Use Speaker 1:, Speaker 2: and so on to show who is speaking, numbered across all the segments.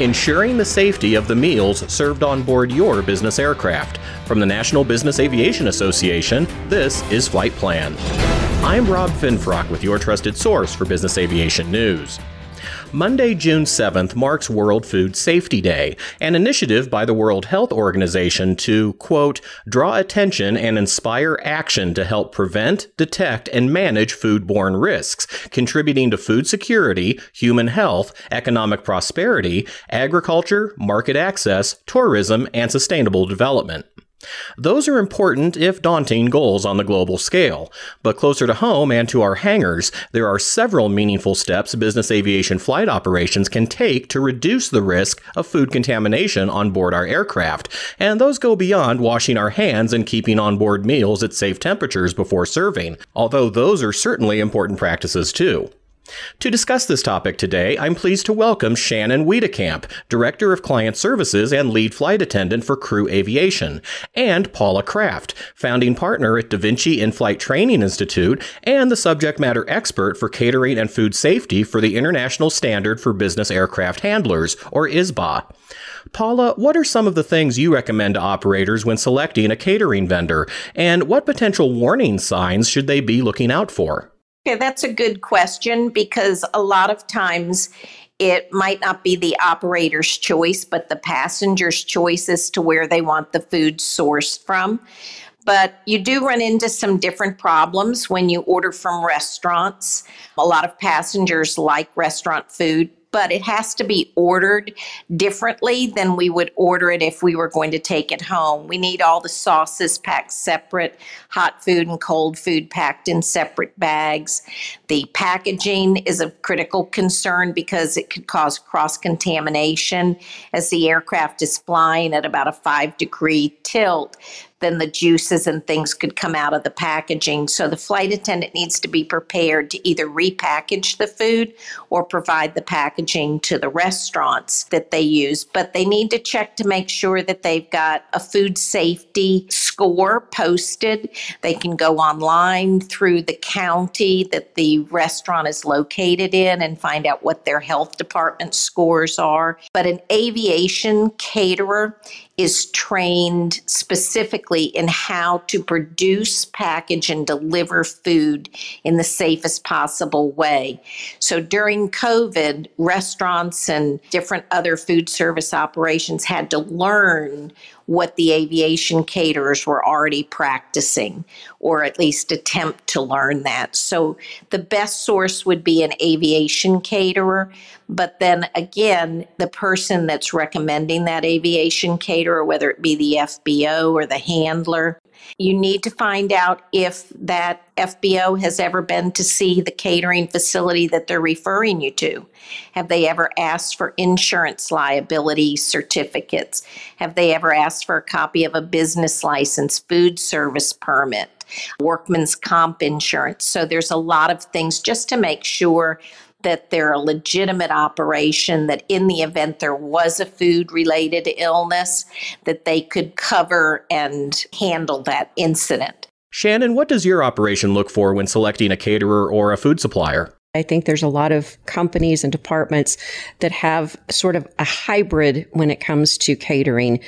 Speaker 1: ensuring the safety of the meals served on board your business aircraft. From the National Business Aviation Association, this is Flight Plan. I'm Rob Finfrock with your trusted source for business aviation news. Monday, June 7th marks World Food Safety Day, an initiative by the World Health Organization to, quote, draw attention and inspire action to help prevent, detect, and manage foodborne risks, contributing to food security, human health, economic prosperity, agriculture, market access, tourism, and sustainable development. Those are important, if daunting, goals on the global scale. But closer to home and to our hangars, there are several meaningful steps business aviation flight operations can take to reduce the risk of food contamination on board our aircraft. And those go beyond washing our hands and keeping onboard meals at safe temperatures before serving, although those are certainly important practices too. To discuss this topic today, I'm pleased to welcome Shannon Wiedekamp, Director of Client Services and Lead Flight Attendant for Crew Aviation, and Paula Kraft, Founding Partner at Da Vinci In-Flight Training Institute and the Subject Matter Expert for Catering and Food Safety for the International Standard for Business Aircraft Handlers, or ISBA. Paula, what are some of the things you recommend to operators when selecting a catering vendor, and what potential warning signs should they be looking out for?
Speaker 2: Okay, that's a good question because a lot of times it might not be the operator's choice, but the passenger's choice as to where they want the food sourced from. But you do run into some different problems when you order from restaurants. A lot of passengers like restaurant food, but it has to be ordered differently than we would order it if we were going to take it home. We need all the sauces packed separate, hot food and cold food packed in separate bags. The packaging is of critical concern because it could cause cross-contamination as the aircraft is flying at about a 5-degree tilt. Then the juices and things could come out of the packaging. So the flight attendant needs to be prepared to either repackage the food or provide the packaging to the restaurants that they use. But they need to check to make sure that they've got a food safety score posted. They can go online through the county that the restaurant is located in and find out what their health department scores are. But an aviation caterer is trained specifically in how to produce, package, and deliver food in the safest possible way. So during COVID, restaurants and different other food service operations had to learn what the aviation caterers were already practicing, or at least attempt to learn that. So the best source would be an aviation caterer, but then again, the person that's recommending that aviation caterer, whether it be the FBO or the handler, you need to find out if that FBO has ever been to see the catering facility that they're referring you to. Have they ever asked for insurance liability certificates? Have they ever asked for a copy of a business license, food service permit, workman's comp insurance? So there's a lot of things just to make sure that they're a legitimate operation, that in the event there was a food-related illness, that they could cover and handle that incident.
Speaker 1: Shannon, what does your operation look for when selecting a caterer or a food supplier?
Speaker 3: I think there's a lot of companies and departments that have sort of a hybrid when it comes to catering.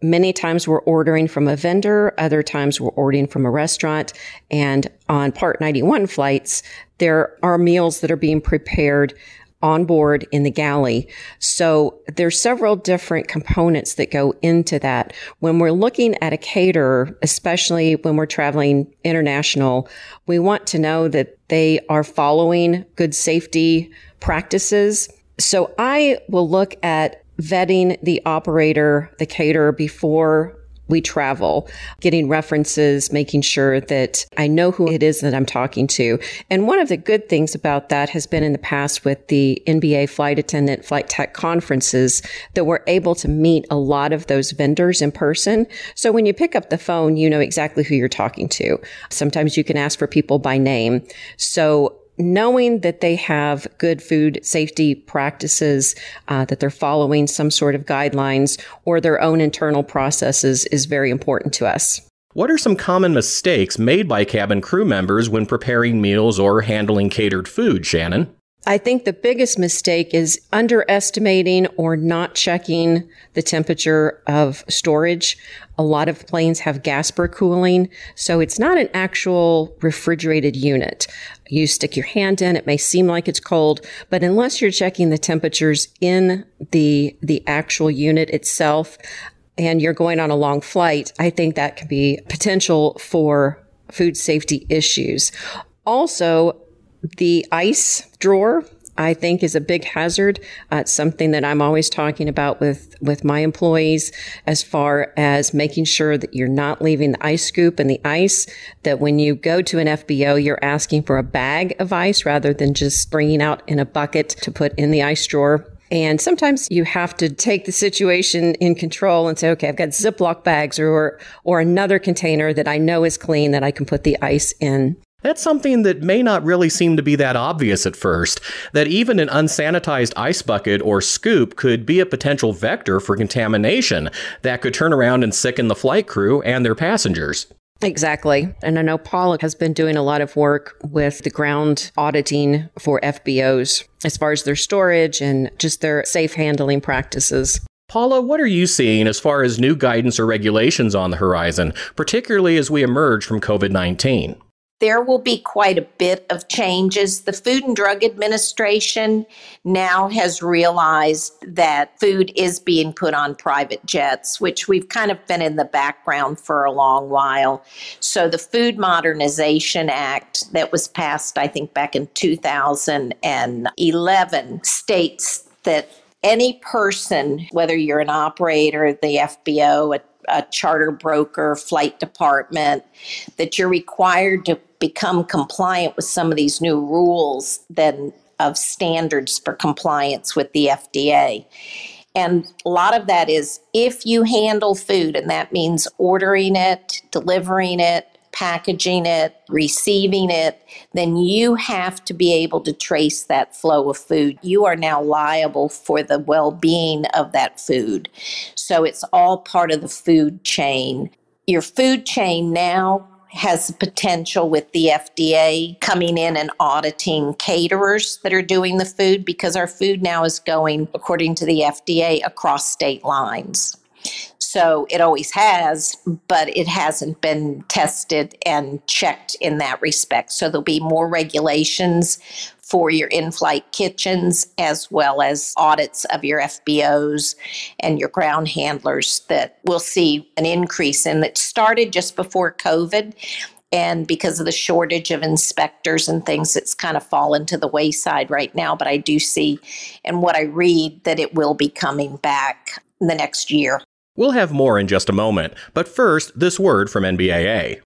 Speaker 3: Many times we're ordering from a vendor, other times we're ordering from a restaurant, and on Part 91 flights, there are meals that are being prepared on board in the galley. So there's several different components that go into that. When we're looking at a caterer, especially when we're traveling international, we want to know that they are following good safety practices. So I will look at vetting the operator, the caterer, before we travel, getting references, making sure that I know who it is that I'm talking to. And one of the good things about that has been in the past with the NBAA flight attendant, flight tech conferences that we're able to meet a lot of those vendors in person. So when you pick up the phone, you know exactly who you're talking to. Sometimes you can ask for people by name. So knowing that they have good food safety practices, that they're following some sort of guidelines or their own internal processes is very important to us.
Speaker 1: What are some common mistakes made by cabin crew members when preparing meals or handling catered food, Shannon?
Speaker 3: I think the biggest mistake is underestimating or not checking the temperature of storage. A lot of planes have Gasper cooling, so it's not an actual refrigerated unit. You stick your hand in, it may seem like it's cold, but unless you're checking the temperatures in the actual unit itself and you're going on a long flight, I think that can be potential for food safety issues. Also, the ice drawer, I think, is a big hazard. It's something that I'm always talking about with my employees as far as making sure that you're not leaving the ice scoop in the ice, that when you go to an FBO, you're asking for a bag of ice rather than just bringing out in a bucket to put in the ice drawer. And sometimes you have to take the situation in control and say, okay, I've got Ziploc bags or another container that I know is clean that I can put the ice in.
Speaker 1: That's something that may not really seem to be that obvious at first, that even an unsanitized ice bucket or scoop could be a potential vector for contamination that could turn around and sicken the flight crew and their passengers.
Speaker 3: Exactly. And I know Paula has been doing a lot of work with the ground auditing for FBOs as far as their storage and just their safe handling practices.
Speaker 1: Paula, what are you seeing as far as new guidance or regulations on the horizon, particularly as we emerge from COVID-19?
Speaker 2: There will be quite a bit of changes. The Food and Drug Administration now has realized that food is being put on private jets, which we've kind of been in the background for a long while. So the Food Modernization Act that was passed, I think, back in 2011 states that any person, whether you're an operator, the FBO, a charter broker, flight department, that you're required to become compliant with some of these new rules then of standards for compliance with the FDA. And a lot of that is if you handle food, and that means ordering it, delivering it, packaging it, receiving it, then you have to be able to trace that flow of food. You are now liable for the well-being of that food. So it's all part of the food chain. Your food chain now has the potential with the FDA coming in and auditing caterers that are doing the food, because our food now is going, according to the FDA, across state lines. So it always has, but it hasn't been tested and checked in that respect. So there'll be more regulations for your in-flight kitchens, as well as audits of your FBOs and your ground handlers that we'll see an increase in. That started just before COVID. And because of the shortage of inspectors and things, it's kind of fallen to the wayside right now. But I do see, and what I read, that it will be coming back in the next year.
Speaker 1: We'll have more in just a moment, but first, this word from NBAA.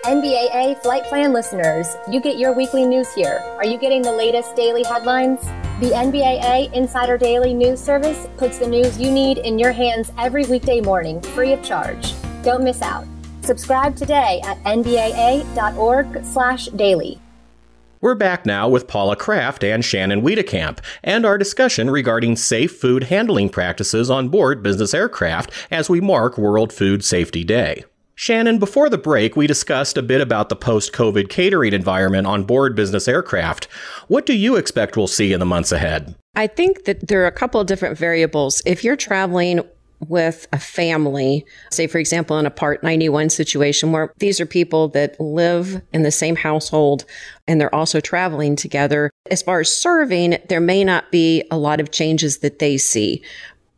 Speaker 4: NBAA Flight Plan listeners, you get your weekly news here. Are you getting the latest daily headlines? The NBAA Insider Daily News Service puts the news you need in your hands every weekday morning, free of charge. Don't miss out. Subscribe today at nbaa.org/daily.
Speaker 1: We're back now with Paula Kraft and Shannon Wiedekamp, and our discussion regarding safe food handling practices on board business aircraft as we mark World Food Safety Day. Shannon, before the break, we discussed a bit about the post-COVID catering environment on board business aircraft. What do you expect we'll see in the months ahead?
Speaker 3: I think that there are a couple of different variables. If you're traveling with a family, say, for example, in a Part 91 situation where these are people that live in the same household and they're also traveling together, as far as serving, there may not be a lot of changes that they see.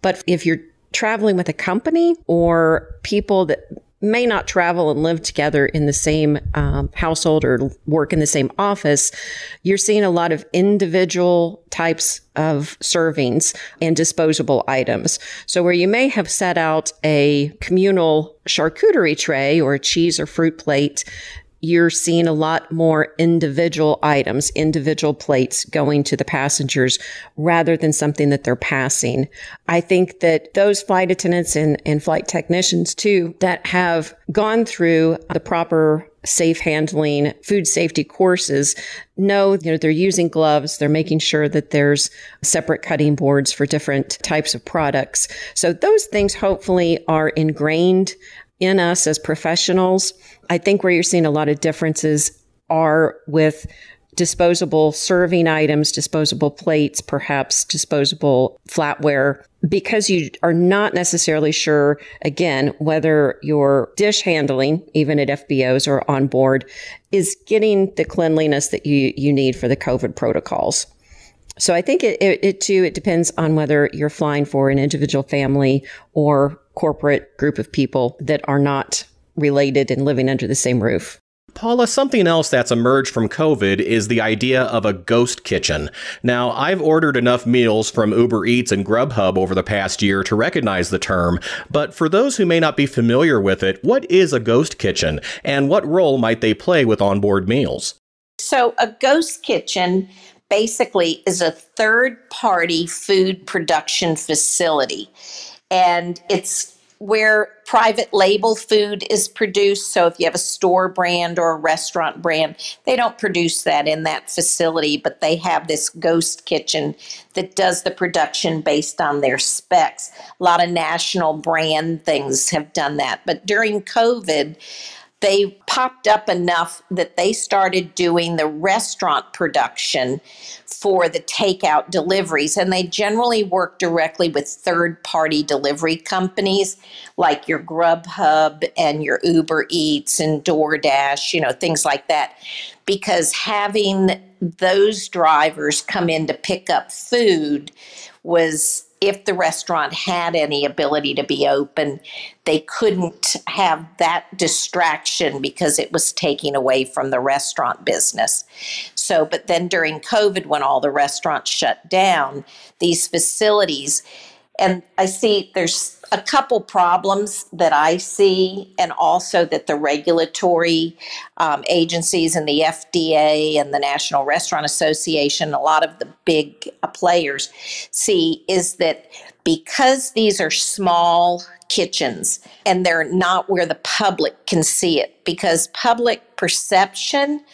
Speaker 3: But if you're traveling with a company or people that may not travel and live together in the same household or work in the same office, you're seeing a lot of individual types of servings and disposable items. So where you may have set out a communal charcuterie tray or a cheese or fruit plate, you're seeing a lot more individual items, individual plates going to the passengers rather than something that they're passing. I think that those flight attendants and flight technicians too that have gone through the proper safe handling food safety courses know, they're using gloves, they're making sure that there's separate cutting boards for different types of products. So those things hopefully are ingrained in us as professionals. I think where you're seeing a lot of differences are with disposable serving items, disposable plates, perhaps disposable flatware, because you are not necessarily sure, again, whether your dish handling, even at FBOs or on board, is getting the cleanliness that you need for the COVID protocols. So I think it depends on whether you're flying for an individual family or corporate group of people that are not related and living under the same roof.
Speaker 1: Paula, something else that's emerged from COVID is the idea of a ghost kitchen. Now, I've ordered enough meals from Uber Eats and Grubhub over the past year to recognize the term, but for those who may not be familiar with it, what is a ghost kitchen and what role might they play with onboard meals?
Speaker 2: So a ghost kitchen basically is a third-party food production facility, and it's where private label food is produced. So if you have a store brand or a restaurant brand, they don't produce that in that facility, but they have this ghost kitchen that does the production based on their specs. A lot of national brand things have done that. But during COVID, they popped up enough that they started doing the restaurant production for the takeout deliveries. And they generally work directly with third-party delivery companies like your Grubhub and your Uber Eats and DoorDash, things like that. Because having those drivers come in to pick up food was, if the restaurant had any ability to be open, they couldn't have that distraction because it was taking away from the restaurant business. So, but then during COVID, when all the restaurants shut down, these facilities, and I see there's a couple problems that I see, and also that the regulatory agencies and the FDA and the National Restaurant Association, a lot of the big players see, is that because these are small kitchens and they're not where the public can see it, because public perception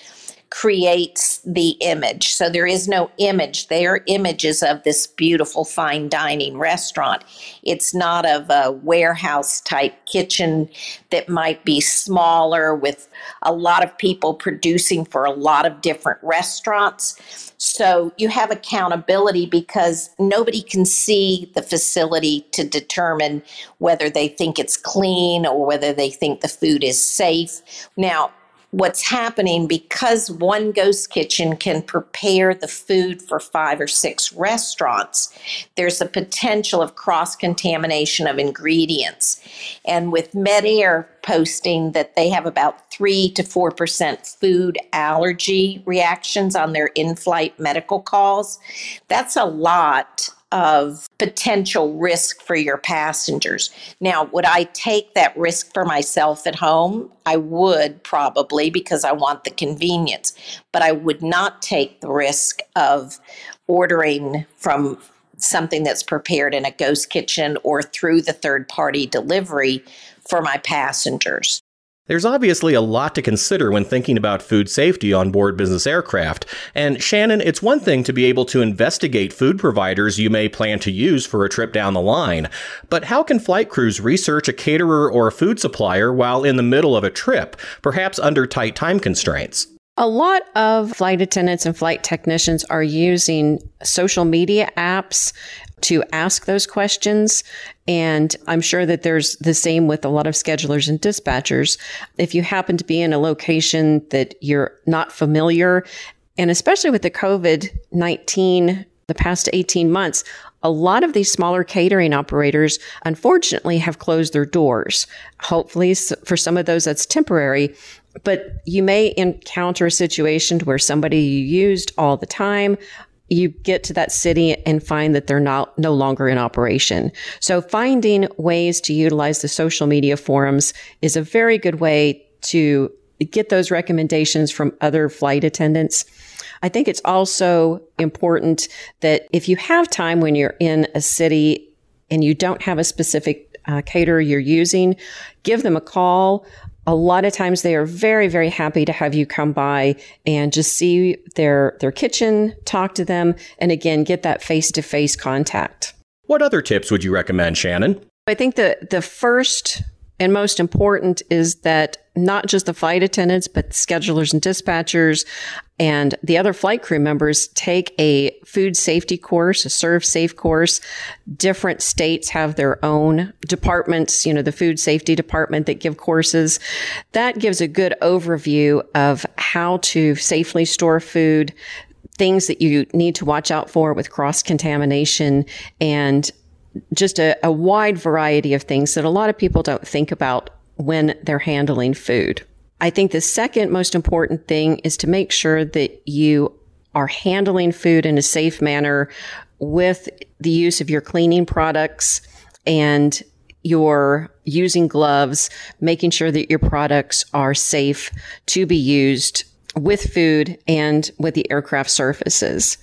Speaker 2: creates the image. So there is no image. They are images of this beautiful fine dining restaurant. It's not of a warehouse type kitchen that might be smaller with a lot of people producing for a lot of different restaurants. So you have accountability because nobody can see the facility to determine whether they think it's clean or whether they think the food is safe. Now, what's happening, because one ghost kitchen can prepare the food for 5 or 6 restaurants, there's a potential of cross-contamination of ingredients. And with MedAir posting that they have about 3 to 4% food allergy reactions on their in-flight medical calls, that's a lot of potential risk for your passengers. Now, would I take that risk for myself at home? I would, probably, because I want the convenience. But I would not take the risk of ordering from something that's prepared in a ghost kitchen or through the third-party delivery for my passengers.
Speaker 1: There's obviously a lot to consider when thinking about food safety on board business aircraft. And Shannon, it's one thing to be able to investigate food providers you may plan to use for a trip down the line. But how can flight crews research a caterer or a food supplier while in the middle of a trip, perhaps under tight time constraints?
Speaker 3: A lot of flight attendants and flight technicians are using social media apps to ask those questions. And I'm sure that there's the same with a lot of schedulers and dispatchers. If you happen to be in a location that you're not familiar, and especially with the COVID-19, the past 18 months, a lot of these smaller catering operators, unfortunately, have closed their doors. Hopefully, for some of those, that's temporary. But you may encounter a situation where somebody you used all the time, you get to that city and find that they're no longer in operation. So finding ways to utilize the social media forums is a very good way to get those recommendations from other flight attendants. I think it's also important that if you have time when you're in a city and you don't have a specific caterer you're using, give them a call. A lot of times they are very, very happy to have you come by and just see their kitchen, talk to them, and again, get that face-to-face contact.
Speaker 1: What other tips would you recommend, Shannon?
Speaker 3: I think the first and most important is that not just the flight attendants, but schedulers and dispatchers and the other flight crew members take a food safety course, a Serve Safe course. Different states have their own departments, the food safety department that give courses. That gives a good overview of how to safely store food, things that you need to watch out for with cross-contamination, and just a wide variety of things that a lot of people don't think about when they're handling food. I think the second most important thing is to make sure that you are handling food in a safe manner with the use of your cleaning products, and you're using gloves, making sure that your products are safe to be used with food and with the aircraft surfaces.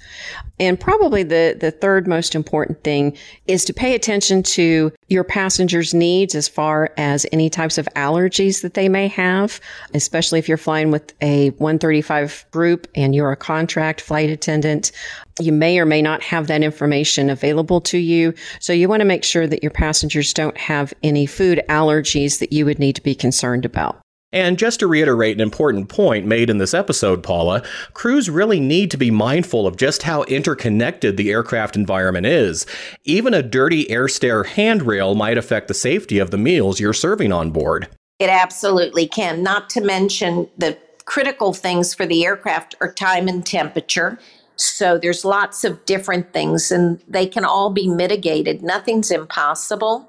Speaker 3: And probably the third most important thing is to pay attention to your passengers' needs as far as any types of allergies that they may have, especially if you're flying with a 135 group and you're a contract flight attendant. You may or may not have that information available to you. So you want to make sure that your passengers don't have any food allergies that you would need to be concerned about.
Speaker 1: And just to reiterate an important point made in this episode, Paula, crews really need to be mindful of just how interconnected the aircraft environment is. Even a dirty air stair handrail might affect the safety of the meals you're serving on board.
Speaker 2: It absolutely can. Not to mention the critical things for the aircraft are time and temperature. So there's lots of different things, and they can all be mitigated. Nothing's impossible.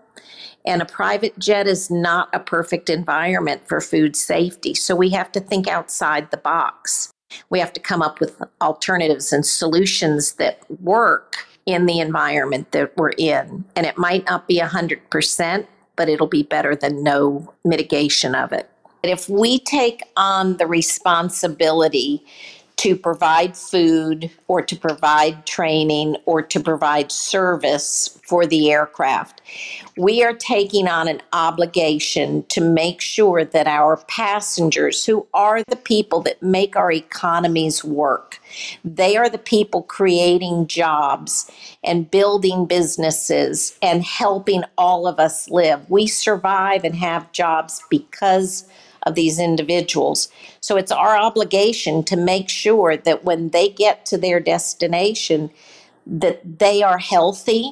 Speaker 2: And a private jet is not a perfect environment for food safety. So we have to think outside the box. We have to come up with alternatives and solutions that work in the environment that we're in. And it might not be 100%, but it'll be better than no mitigation of it. And if we take on the responsibility to provide food or to provide training or to provide service for the aircraft, we are taking on an obligation to make sure that our passengers, who are the people that make our economies work, they are the people creating jobs and building businesses and helping all of us live. We survive and have jobs because of these individuals. So it's our obligation to make sure that when they get to their destination, that they are healthy,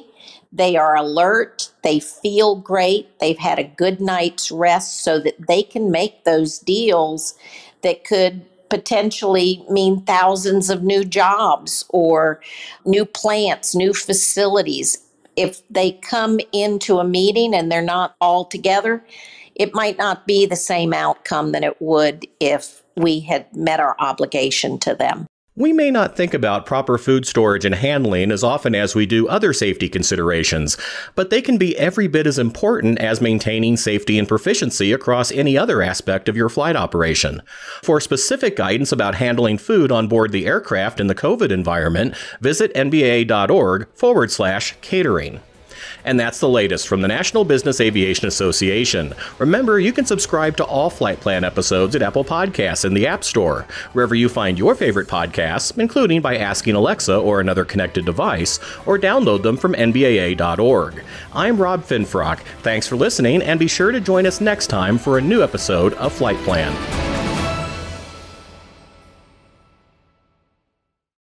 Speaker 2: they are alert, they feel great, they've had a good night's rest, so that they can make those deals that could potentially mean thousands of new jobs or new plants, new facilities. If they come into a meeting and they're not all together, it might not be the same outcome that it would if we had met our obligation to them.
Speaker 1: We may not think about proper food storage and handling as often as we do other safety considerations, but they can be every bit as important as maintaining safety and proficiency across any other aspect of your flight operation. For specific guidance about handling food on board the aircraft in the COVID environment, visit nbaa.org/catering. And that's the latest from the National Business Aviation Association. Remember, you can subscribe to all Flight Plan episodes at Apple Podcasts and the App Store, wherever you find your favorite podcasts, including by asking Alexa or another connected device, or download them from NBAA.org. I'm Rob Finfrock. Thanks for listening, and be sure to join us next time for a new episode of Flight Plan.